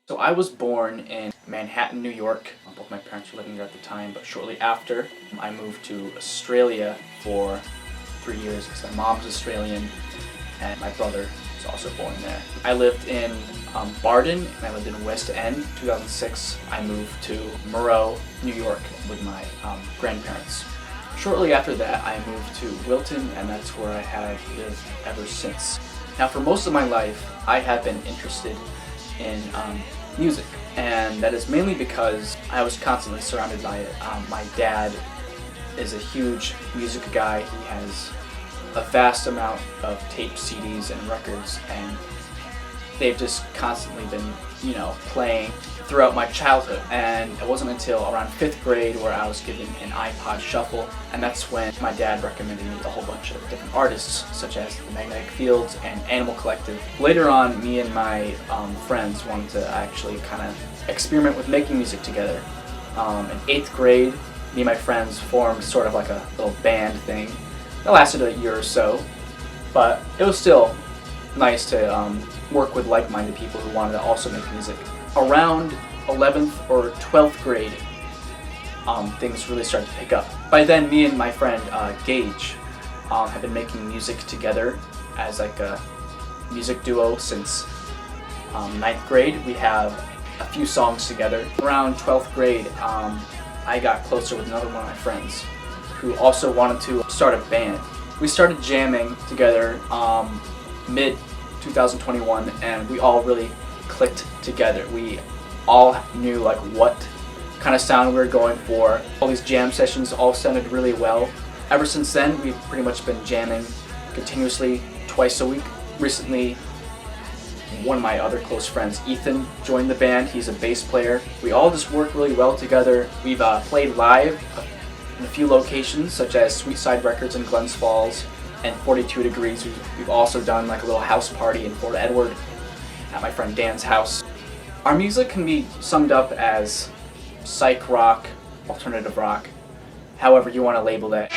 So I was born in Manhattan, New York. Both my parents were living there at the time, but shortly after, I moved to Australia for 3 years because my mom's Australian and my brother was also born there. I lived in Barden and I lived in West End. In 2006, I moved to Moreau, New York with my grandparents. Shortly after that, I moved to Wilton, and that's where I have lived ever since. Now, for most of my life, I have been interested in music, and that is mainly because I was constantly surrounded by it. My dad is a huge music guy. He has a vast amount of tapes, CDs, and records, and they've just constantly been, playing throughout my childhood. And it wasn't until around 5th grade where I was given an iPod Shuffle, and that's when my dad recommended me a whole bunch of different artists, such as the Magnetic Fields and Animal Collective. Later on, me and my friends wanted to actually kind of experiment with making music together. In 8th grade, me and my friends formed sort of like a little band thing. It lasted a year or so, but it was still nice to work with like-minded people who wanted to also make music. Around 11th or 12th grade, things really started to pick up. By then, me and my friend Gage have been making music together as like a music duo since 9th grade. We have a few songs together. Around 12th grade, I got closer with another one of my friends who also wanted to start a band. We started jamming together mid 2021, and we all really clicked together. We all knew like what kind of sound we were going for. All these jam sessions all sounded really well. Ever since then, we've pretty much been jamming continuously twice a week. Recently, one of my other close friends, Ethan, joined the band. He's a bass player. We all just work really well together. We've played live in a few locations, such as Sweetside Records in Glens Falls and 42 Degrees. We've also done like a little house party in Fort Edward at my friend Dan's house. Our music can be summed up as psych rock, alternative rock, however you want to label that.